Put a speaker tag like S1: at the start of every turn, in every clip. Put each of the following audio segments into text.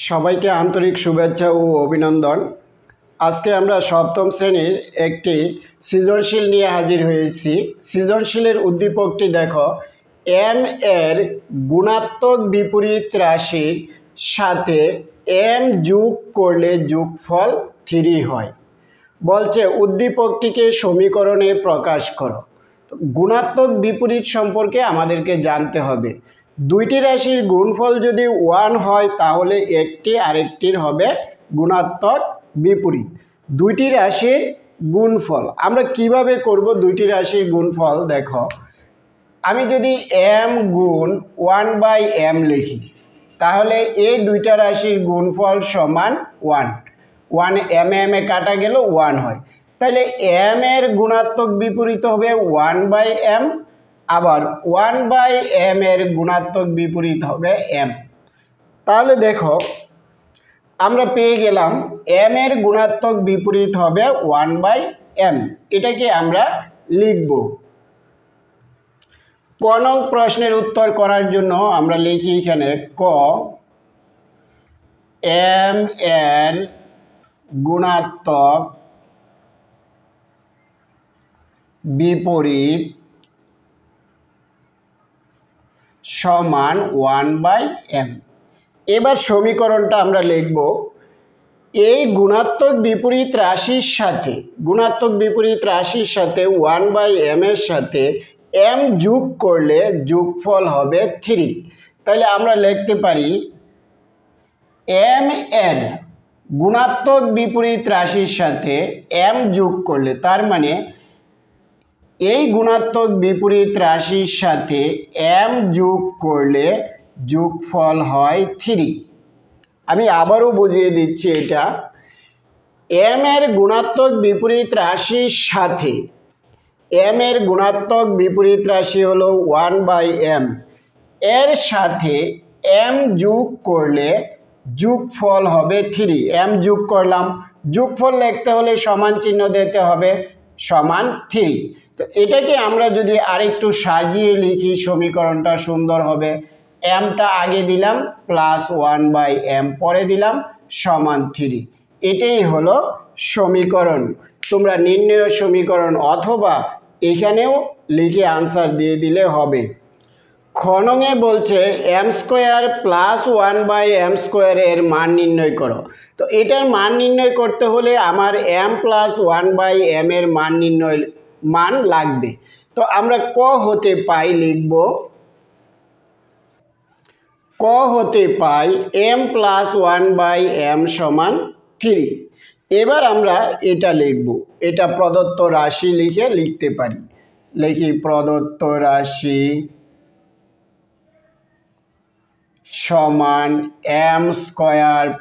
S1: সবাইকে আন্তরিক শুভেচ্ছা ও অভিনন্দন। আজকে আমরা সপ্তম শ্রেণীর একটি সৃজনশীল নিয়ে হাজির হয়েছি। সৃজনশীলের উদ্দীপকটি দেখো, এম এর গুণাত্মক বিপরীত রাশির সাথে এম যোগ করলে যোগফল 3 হয়। বলছে উদ্দীপকটিকে সমীকরণে প্রকাশ করো। গুণাত্মক বিপরীত সম্পর্কে আমাদেরকে জানতে হবে। দুইটি রাশির গুণফল যদি 1 হয় তাহলে একটি আরেকটির হবে গুণাত্মক বিপরীত। দুইটি রাশির গুণফল আমরা কিভাবে করব? দুইটি রাশির গুণফল দেখো, আমি যদি m গুণ 1/m লিখি তাহলে এই দুইটা রাশির গুণফল সমান 1 m এ কাটা গেল 1 হয়। তাহলে m এর গুণাত্মক বিপরীত হবে 1/m, আবার 1/m এর গুণাত্মক বিপরীত হবে m। তাহলে দেখো আমরা পেয়ে গেলাম m এর গুণাত্মক বিপরীত হবে 1/m। এটাকে আমরা লিখব। ক নং প্রশ্নের উত্তর করার জন্য আমরা লিখি এখানে ক, m এর গুণাত্মক বিপরীত সমান 1/m। এবার সমীকরণটা আমরা লিখব। এই গুণাত্মক বিপরীত রাশির সাথে 1/m এর সাথে m যোগ করলে যোগফল হবে 3। তাহলে আমরা লিখতে পারি m এর গুণাত্মক বিপরীত রাশির সাথে m যোগ করলে, তার মানে এই গুণাত্মক বিপরীত রাশির সাথে m যোগ করলে যোগফল হয় 3। আমি আবারও বুঝিয়ে দিচ্ছি, এটা m এর গুণাত্মক বিপরীত রাশির সাথে m এর গুণাত্মক বিপরীত রাশি হলো 1/m, এর সাথে m যোগ করলে যোগফল হবে 3। m যোগ করলাম, যোগফল লিখতে হলে সমান চিহ্ন দিতে হবে, সমান 3। তো এটাকে আমরা যদি আরেকটু সাজিয়ে লিখি সমীকরণটা সুন্দর হবে। mটা আগে দিলাম প্লাস 1/m, পরে দিলাম সমান 3। এটাই হলো সমীকরণ। তোমরা নির্ণয় সমীকরণ অথবা এখানেও লিখে আনসার দিয়ে দিলে হবে। খ নংয়ে বলছে m² প্লাস 1/m² এর মান নির্ণয় করো। তো এটার মান নির্ণয় করতে হলে আমার m প্লাস 1/m এর মান লাগবে। তো আমরা ক হতে পাই লিখব, ক হতে পাই m প্লাস 1/m সমান 3। এবার আমরা এটা লিখব, এটা প্রদত্ত রাশি লিখতে পারি। লিখি প্রদত্ত রাশি সমান m²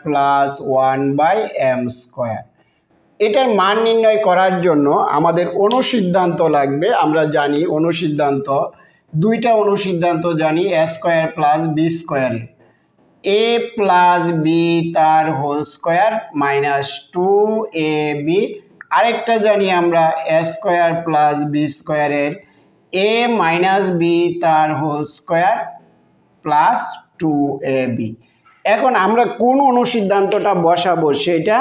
S1: প্লাস 1/m²। এটার মান নির্ণয় করার জন্য আমাদের অনুসিদ্ধান্ত লাগবে। আমরা জানি অনুসিদ্ধান্ত, দুইটা অনুসিদ্ধান্ত জানি, a² plus b², a plus b তার হোল স্কোয়ার মাইনাস 2ab। আরেকটা জানি আমরা a² প্লাস b² এর a মাইনাস b তার হোল স্কোয়ার প্লাস 2ab। এখন আমরা কোন অনুসিদ্ধান্তটা বসাবো সেটা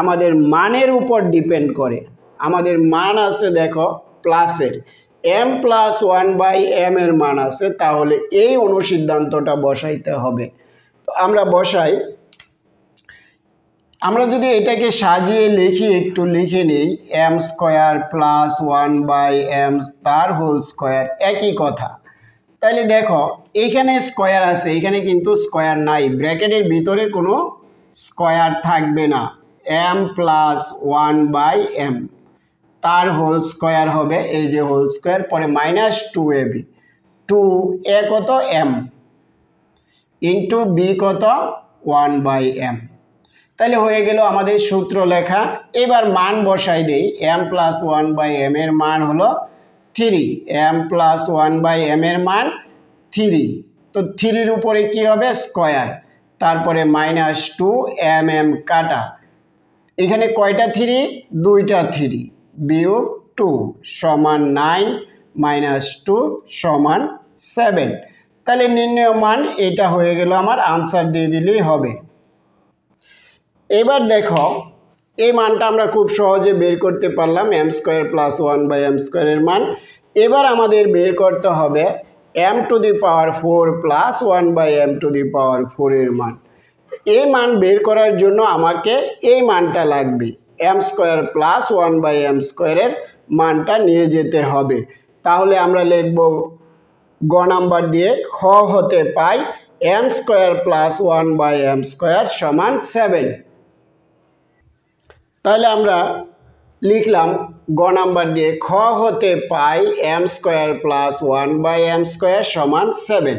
S1: আমাদের মানের উপর ডিপেন্ড করে। আমাদের মান আছে দেখো প্লাসের, m প্লাস 1/m এর মান আছে, তাহলে এই অনুসিদ্ধান্তটা বসাইতে হবে। তো আমরা বসাই। আমরা যদি এটাকে সাজিয়ে লিখি, একটু লিখে নিই, m² প্লাস 1/m তার হোল স্কোয়ার, একই কথা। তাহলে দেখো এইখানে স্কোয়ার আছে, এখানে কিন্তু স্কোয়ার নাই, ব্র্যাকেটের ভিতরে কোনো স্কোয়ার থাকবে না। m প্লাস 1/m তার হোল স্কোয়ার হবে, এই যে হোল স্কোয়ার, পরে মাইনাস 2ab, 2a কত m ইন্টু b কত 1/m। তাহলে হয়ে গেল আমাদের সূত্র লেখা। এবার মান বসাই দেই। m প্লাস 1/m এর মান হলো 3, m প্লাস 1/m এর মান 3। তো 3-র উপরে কি হবে? স্কোয়ার, তারপরে মাইনাস 2mm কাটা, এখানে কয়টা 3? দুইটা 3, বিয়োগ 2 সমান 9 মাইনাস 2 সমান 7। তাহলে নির্ণয় মান এটা হয়ে গেল আমার, আনসার দিয়ে দিলেই হবে। এবার দেখো এই মানটা আমরা খুব সহজে বের করতে পারলাম এম স্কোয়ার প্লাস 1/m স্কোয়ারের মান। এবার আমাদের বের করতে হবে m⁴ প্লাস 1/m⁴ এর মান। এই মান বের করার জন্য আমাকে এই মানটা লাগবে, m স্কোয়ার প্লাস 1/m স্কোয়ারের মানটা নিয়ে যেতে হবে। তাহলে আমরা লিখব গ নাম্বার দিয়ে, খ হতে পাই m square plus 1/m square সমান 7। তাহলে আমরা লিখলাম গ নাম্বার দিয়ে, খ হতে পাই m square plus 1/m square সমান 7।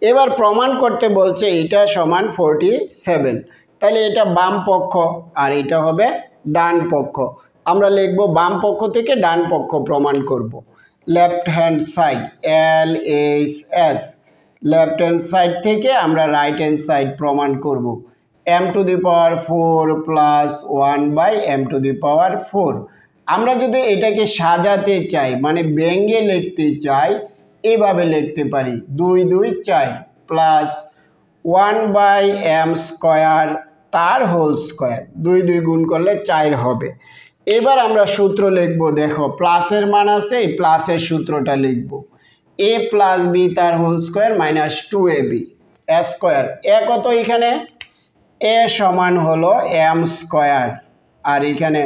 S1: এবার প্রমাণ করতে বলছে এটা সমান 47। তাহলে এটা বাম পক্ষ আর এটা হবে ডান পক্ষ। আমরা লিখব বাম পক্ষ থেকে ডান পক্ষ প্রমাণ করব। Left hand side LHS, left hand side থেকে আমরা রাইট হ্যান্ড সাইড প্রমাণ করব। m⁴ plus 1/m⁴। আমরা যদি এটাকে সাজাতে চাই মানে ব্যঙ্গে লিখতে চাই, এভাবে লিখতে পারি 2 2 4 প্লাস 1/m স্কোয়ার তার হোল স্কোয়ার, 2 2 গুণ করলে 4 হবে। এবার আমরা সূত্র লিখব, দেখো প্লাসের মান আছে, এই প্লাসের সূত্রটা লিখব, a প্লাস b তার whole square minus 2ab square. A কত এখানে, a সমান হলো m স্কোয়ার আর এখানে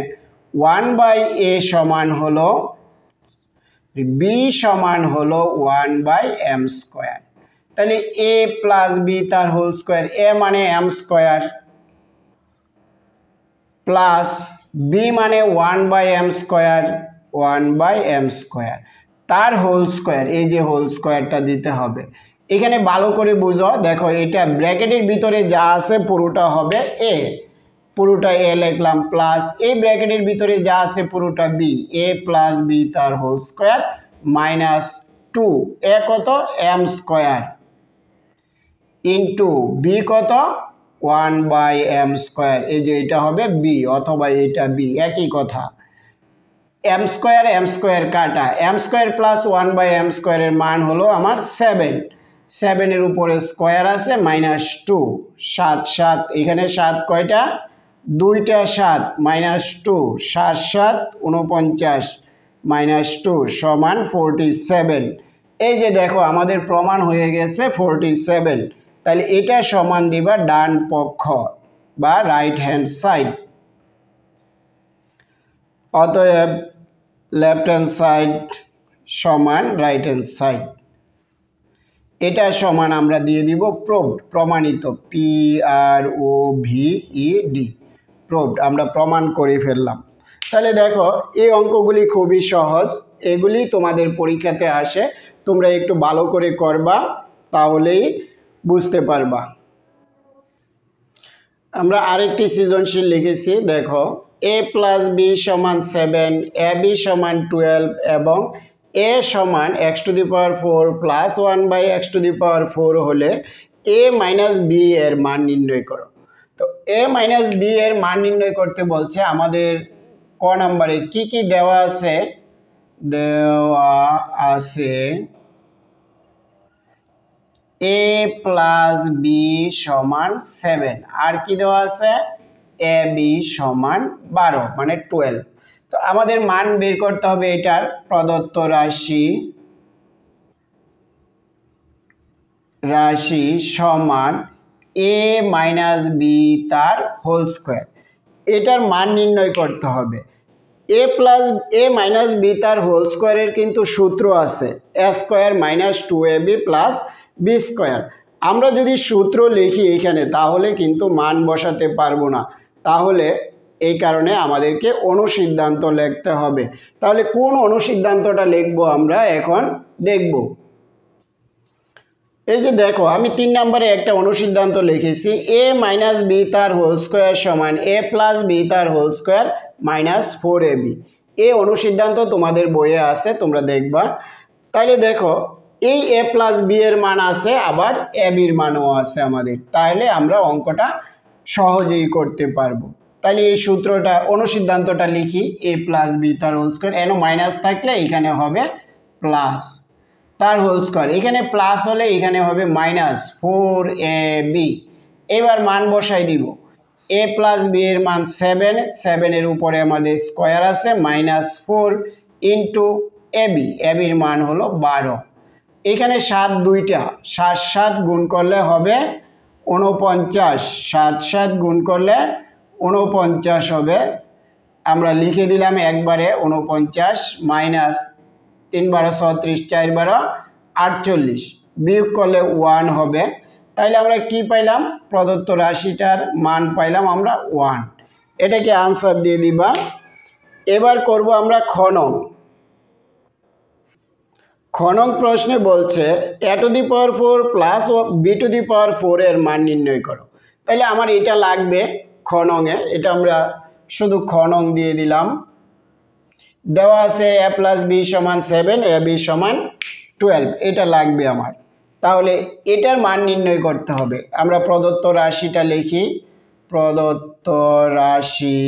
S1: 1/a সমান হলো b সমান হলো 1/m স্কোয়ার। তাহলে a প্লাস b তার হোল স্কোয়ার, a মানে m স্কোয়ার প্লাস b মানে 1/m স্কোয়ার, 1/m স্কোয়ার তার হোল স্কোয়ার, এই যে হোল স্কোয়ারটা দিতে হবে। এখানে ভালো করে বুঝো, দেখো এটা ব্র্যাকেটের ভিতরে যা আছে পুরোটা হবে a, পুরোটা a লিখলাম, প্লাস এই ব্র্যাকেটের ভিতরে যা আছে পুরোটা b, a প্লাস b তার হোল স্কোয়ার মাইনাস 2, a কত m স্কোয়ার ইন্টু b কত 1/m স্কোয়ার, এই যে এটা হবে b অথবা এটা b, একই কথা। m স্কোয়ার কাটা, m স্কোয়ার প্লাস 1/m স্কোয়ারের মান হলো আমার 7, 7-এর উপরে স্কোয়ার আছে মাইনাস 2, 7 7 এখানে 7 কয়টা, 2টা 7 মাইনাস 2, 7 7 49 মাইনাস 2 সমান 47। এই যে দেখো আমাদের প্রমাণ হয়ে গেছে 47। তাহলে এটা সমান দিবা ডান পক্ষ বা রাইট হ্যান্ড সাইড। অতএব লেফট হ্যান্ড সাইড সমান রাইট হ্যান্ড সাইড, এটা সমান আমরা দিয়ে দিব প্রুভড, প্রমাণিত, PROVED, প্রুভড, আমরা প্রমাণ করে ফেললাম। তাহলে দেখো এই অঙ্কগুলি খুবই সহজ, এগুলি তোমাদের পরীক্ষাতে আসে, তোমরা একটু ভালো করে করবা তাহলেই বুঝতে পারবা। আমরা আরেকটি সৃজনশীল লিখেছি, দেখো a প্লাস b সমান 7, ab সমান 12 এবং a সমান x⁴ প্লাস 1/x⁴ হলে a মাইনাস b এর মান নির্ণয় করো। তো a মাইনাস b এর মান নির্ণয় করতে বলছে, আমাদের ক নম্বরে কি কি দেওয়া আছে, দেওয়া আছে a প্লাস b সমান 7, আর কি দেওয়া আছে ab সমান 12 মানে 12। তো আমাদের মান বের করতে হবে এটার, প্রদত্ত রাশি সমান a মাইনাস b তার হোল স্কোয়ার, এটার মান নির্ণয় করতে হবে। a মাইনাস b তার হোল স্কোয়ারের কিন্তু সূত্র আছে a square minus 2ab plus b square. আমরা যদি সূত্র লিখি এখানে তাহলে কিন্তু মান বসাতে পারবো না, তাহলে এই কারণে আমাদেরকে অনুসিদ্ধান্ত লিখতে হবে। তাহলে কোন অনুসিদ্ধান্তটা লিখবো আমরা এখন দেখব। এই যে দেখো আমি 3 নম্বরে একটা অনুসিদ্ধান্ত লিখেছি, a মাইনাস b তার হোল স্কোয়ার সমান a প্লাস b তার হোল স্কোয়ার মাইনাস 4ab। এই অনুসিদ্ধান্ত তোমাদের বইয়ে আছে, তোমরা দেখবা। তাহলে দেখো এই a প্লাস b এর মান আছে, আবার ab এর মানও আছে আমাদের, তাহলে আমরা অঙ্কটা সহজেই করতে পারবো। তাহলে এই সূত্রটা অনুসিদ্ধান্তটা লিখি, a প্লাস b তার হোল স্কোয়ার, এন মাইনাস থাকলে এখানে হবে প্লাস তার হোল স্কোয়ার, এখানে প্লাস হলে এখানে হবে মাইনাস 4ab। এবার মান বসাই দিব, এ প্লাস বি এর মান 7, 7 এর উপরে আমাদের স্কোয়ার আছে -4 ইন্টু এবি, এবির মান হলো 12। এখানে 7 দুইটা, 7 7 গুণ করলে হবে 49, 7 7 গুণ করলে 49 হবে। আমরা লিখে দিলাম একবারে 49 মাইনাস 3 12 36, 4 12 48, বিয়োগ করলে 1 হবে। তাইলে আমরা কি পাইলাম? প্রদত্ত রাশিটার মান পাইলাম আমরা 1। এটাকে আনসার দিয়ে দিবা। এবার করব আমরা খ নং। খ নং প্রশ্নে বলছে a to the power 4 plus b to the power 4 এর মান নির্ণয় করো। তাহলে আমার এটা লাগবে খ নংয়ে, এটা আমরা শুধু খ নং দিয়ে দিলাম। দেওয়া আছে a প্লাস বি সমান 7, ab সমান 12, এটা লাগবে আমার। তাহলে এটার মান নির্ণয় করতে হবে। আমরা প্রদত্ত রাশিটা লিখি, প্রদত্ত রাশি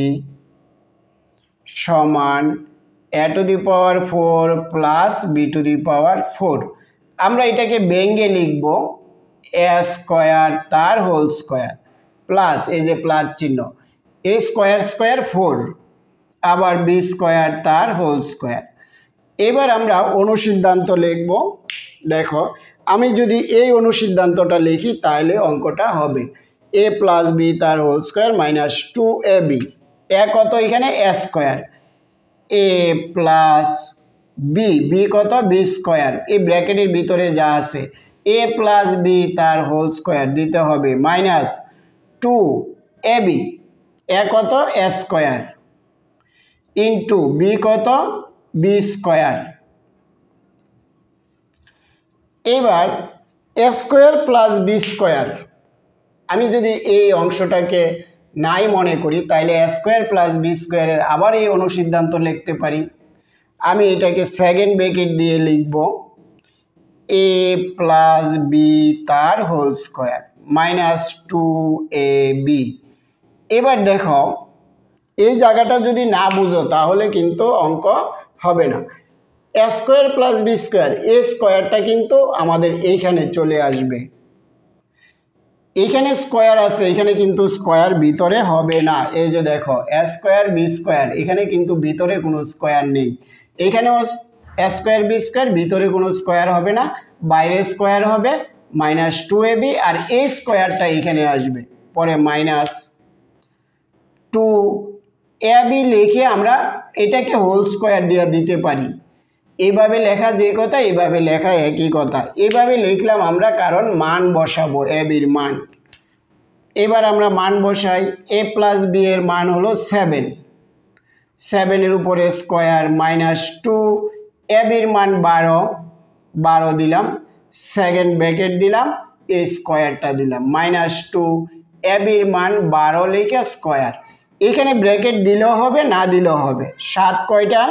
S1: সমান a to the power 4 plus b to the power 4। আমরা এটাকে ভেঙে লিখব a স্কয়ার তার হোল স্কয়ার প্লাস, এই যে প্লাস চিহ্ন, a স্কয়ার স্কয়ার 4, আবার b স্কয়ার তার হোল স্কয়ার। এবার আমরা অনুসিদ্ধান্ত লিখব। দেখো, আমি যদি এই অনুসিদ্ধান্তটা লিখি তাহলে অঙ্কটা হবে a প্লাস বি তার whole square minus 2ab, a কত এখানে a square, a plus b, b কত বি স্কয়ার, এই ব্র্যাকেটের ভিতরে যা আছে a প্লাস বি তার হোল স্কয়ার দিতে হবে মাইনাস 2ab, এ কত a স্কয়ার ইন্টু বি কত বি স্কয়ার। এবার a square plus b square, আমি যদি এই অংশটাকে নাই মনে করি তাহলে a স্কয়ার প্লাস বি স্কয়ারের আবার এই অনুসিদ্ধান্ত লিখতে পারি। আমি এটাকে সেকেন্ড ব্র্যাকেট দিয়ে লিখব a প্লাস বি তার হোল স্কয়ার মাইনাস 2ab। এবার দেখো, এই জায়গাটা যদি না বুঝো তাহলে কিন্তু অঙ্ক হবে না। a square plus b square, a স্কয়ারটা কিন্তু আমাদের এইখানে চলে আসবে। এখানে স্কয়ার আছে, এখানে কিন্তু স্কয়ার ভিতরে হবে না। এই যে দেখো a স্কয়ার বি স্কয়ার, এখানে কিন্তু ভিতরে কোনো স্কয়ার নেই। এখানেও a স্কয়ার বি স্কয়ার, ভিতরে কোনো স্কয়ার হবে না, বাইরে স্কয়ার হবে মাইনাস 2ab, আর এই স্কয়ারটা এখানে আসবে পরে মাইনাস 2ab লিখে আমরা এটাকে হোল স্কয়ার দিয়ে দিতে পারি। এইভাবে লেখা যে কথা, এইভাবে লেখা একই কথা। এইভাবে লিখলাম আমরা, কারণ মান বসাবো এবির মান। এবার আমরা মান বসাই। a প্লাস বি এর মান হলো 7, 7 এর উপরে স্কয়ার মাইনাস 2, এবির মান 12, 12 দিলাম, সেকেন্ড ব্র্যাকেট দিলাম, এই স্কয়ারটা দিলাম মাইনাস 2, এবির মান 12 লিখে স্কয়ার। এখানে ব্র্যাকেট দিলেও হবে, না দিলেও হবে। 7 কয়টা?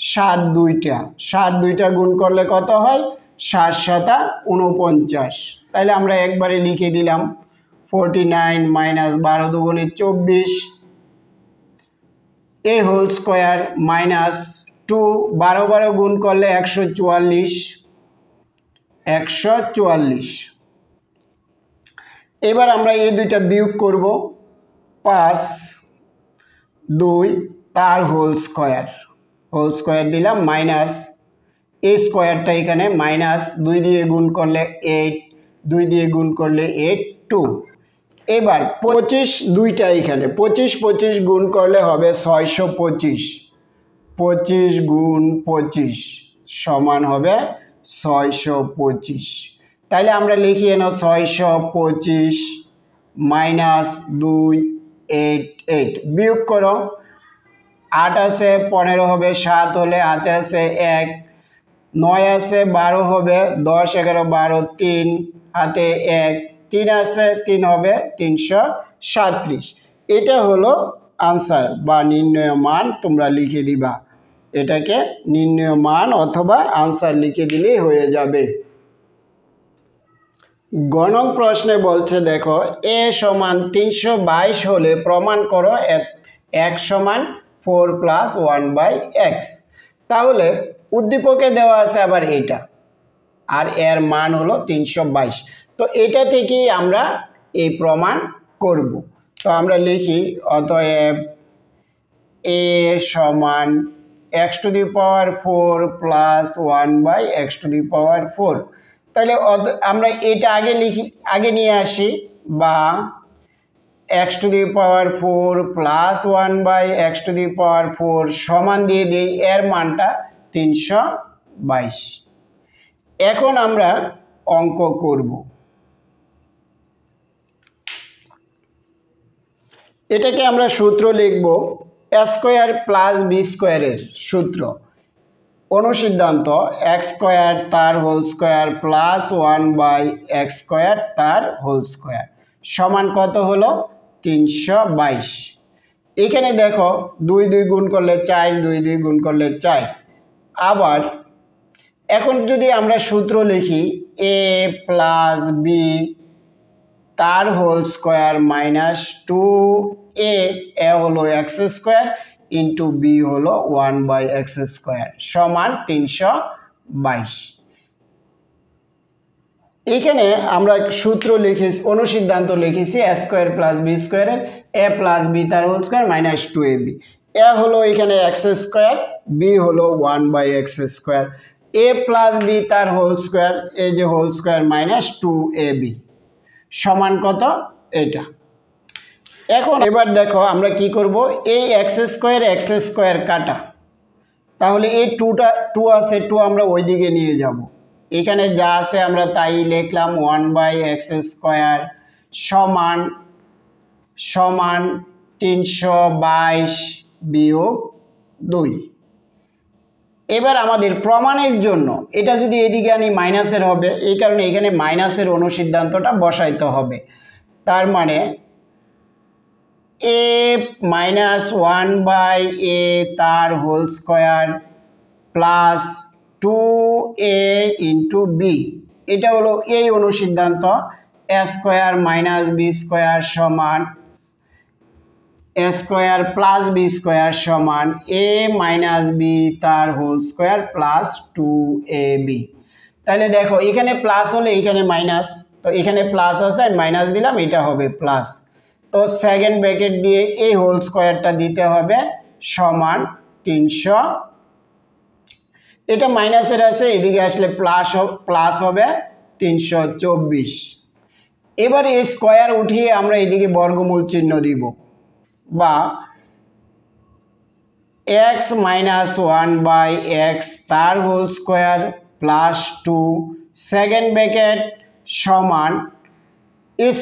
S1: 7 দুইটা, 7 দুইটা গুণ করলে কত হয়? 7 7 49। তাহলে আমরা একবারে লিখে দিলাম 49 মাইনাস 12 দুগুণে 24, এ হোল স্কয়ার মাইনাস 2, 12 12 গুণ করলে 144, 144। এবার আমরা এই দুইটা বিয়োগ করব, 5 2 তার হোল স্কয়ার দিলাম মাইনাস এই স্কয়ারটা এখানে মাইনাস 2 দিয়ে গুণ করলে 8, 2 দিয়ে গুণ করলে 8 2। এবার 25 দুইটা, এখানে 25 25 গুণ করলে হবে 625, 25 গুণ 25 সমান হবে 625। তাইলে আমরা লিখি এনো 625 মাইনাস 2 8 8, বিয়োগ করো, 8 আছে 15 হবে, 7 হলে হাতে আছে 1, 9 আছে 12 হবে, 10 11 12 3 হাতে 1, 3 আছে 3 হবে 337। এটা হলো আনসার বা নির্ণয় মান। তোমরা লিখে দিবা, এটাকে নির্ণয় মান অথবা আনসার লিখে দিলেই হয়ে যাবে। গণক প্রশ্নে বলছে দেখো, a সমান 322 হলে প্রমাণ করো x সমান 4 প্লাস 1/x। তাহলে উদ্দীপকে দেওয়া আছে আবার এটা, আর এর মান হলো 322। তো এটা থেকেই আমরা এই প্রমাণ করব। তো আমরা লিখি অতএব a সমান x⁴ প্লাস 1/x⁴। তাহলে আমরা এটা আগে নিয়ে আসি, বা x⁴ প্লাস 1/x⁴ সমান দিয়ে দিই এর মানটা 322। এখন আমরা অঙ্ক করব। এটাকে আমরা সূত্র লিখব স্কয়ার প্লাস বি স্কয়ারের সূত্র, অনুসিদ্ধান্ত x² তার হোল স্কয়ার প্লাস 1/x² তার হোল স্কয়ার সমান কত হলো 322। এখানে দেখো 2 2 গুণ করলে 4, 2 2 গুণ করলে 4। আবার এখন যদি আমরা সূত্র লিখি a প্লাস বি তার হোল স্কয়ার মাইনাস 2a, এ হলো x² ইন্টু বি হলো 1/x² সমান 322। এখানে আমরা সূত্র লিখেছি, অনুসিদ্ধান্ত লিখেছি স্কয়ার প্লাস বি স্কয়ারের a প্লাস বি তার whole square minus 2ab। A হলো এখানে x², বি হলো 1/x², a প্লাস বি তার হোল স্কয়ার, এই যে হোল স্কয়ার মাইনাস 2ab সমান কত এটা। এখন এবার দেখো আমরা কি করব, এই x² কাটা, তাহলে এই 2 আছে, 2 আমরা ওই দিকে নিয়ে যাব। এখানে যা আছে আমরা তাই লিখলাম 1/x² সমান 322 বিয়োগ 2। এবার আমাদের প্রমাণের জন্য এটা যদি এদিকে আনি মাইনাসের হবে, এই কারণে এখানে মাইনাসের অনুসিদ্ধান্তটা বসাইতে হবে। তার মানে a মাইনাস 1/a তার whole square plus 2a into b, এটা হলো এই অনুসিদ্ধান্ত। স্কয়ার মাইনাস বি স্কয়ার সমান স্কয়ার প্লাস বি স্কয়ার সমান a মাইনাস বি তার হোল স্কয়ার প্লাস 2ab। তাহলে দেখো এখানে প্লাস হলে এখানে মাইনাস, তো এখানে প্লাস আছে আমি মাইনাস দিলাম, এটা হবে প্লাস। তো সেকেন্ড ব্র্যাকেট দিয়ে এই হোল স্কয়ারটা দিতে হবে সমান 300, এটা মাইনাসের আছে, এদিকে আসলে প্লাস হবে 324। এবার এই স্কয়ার উঠিয়ে আমরা এদিকে বর্গমূল চিহ্ন দিব, বা x মাইনাস 1/x তার whole square plus 2 second bracket সমান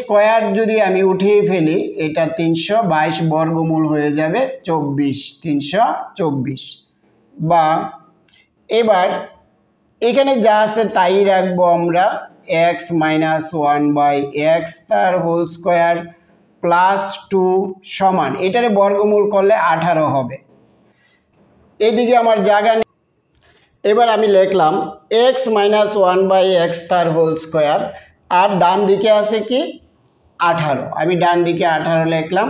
S1: স্কয়ার যদি আমি উঠিয়ে ফেলি এটা 322 বর্গমূল হয়ে যাবে 324। বা এবার এখানে যা আছে তাই রাখবো আমরা, x মাইনাস 1/x তার হোল স্কয়ার প্লাস 2 সমান, এটারে বর্গমূল করলে 18 হবে। এদিকে আমার জায়গা নেই, এবার আমি লিখলাম x মাইনাস 1/x তার হোল স্কয়ার, আর ডান দিকে আছে কি 18, আমি ডান দিকে 18 লিখলাম।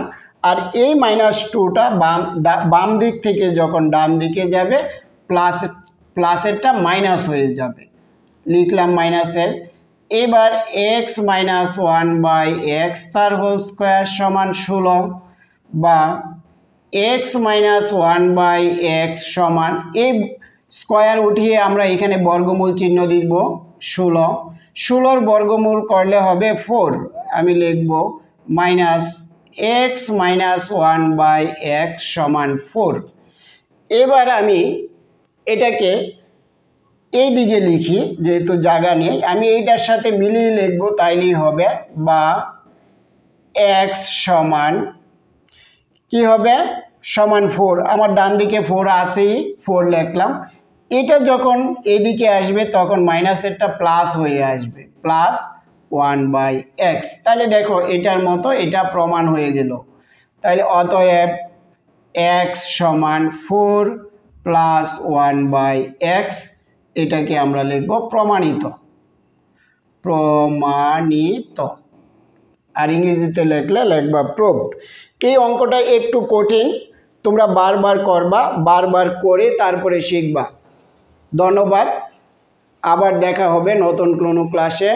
S1: আর এই মাইনাস 2টা বাম দিক থেকে যখন ডান দিকে যাবে প্লাসেরটা মাইনাস হয়ে যাবে, লিখলাম মাইনাসের। এবার x মাইনাস 1/x তার হোল স্কয়ার সমান 16, বা x মাইনাস 1/x সমান এই স্কয়ার উঠিয়ে আমরা এখানে বর্গমূল চিহ্ন দিব 16, 16 বর্গমূল করলে হবে 4, আমি লিখব মাইনাস x মাইনাস 1/x সমান 4। এবার আমি এটাকে এই দিকে লিখি, যেহেতু জায়গা নেই আমি এইটার সাথে মিলিয়ে লিখব, তাইলেই হবে। বা x সমান কি হবে সমান 4, আমার ডান দিকে 4 আসেই 4 লিখলাম। এটা যখন এদিকে আসবে তখন মাইনাসেরটা প্লাস হয়ে আসবে, প্লাস 1/x। তাহলে দেখো এটার মতো এটা প্রমাণ হয়ে গেল। তাহলে অতএব x সমান 4 প্লাস 1/x, এটাকে আমরা লিখব প্রমাণিত, আর ইংরেজিতে লিখবা প্রুভড। এই অঙ্কটা একটু কঠিন, তোমরা বারবার করবা, বারবার করে তারপরে শিখবা। ধন্যবাদ, আবার দেখা হবে নতুন কোনো ক্লাসে।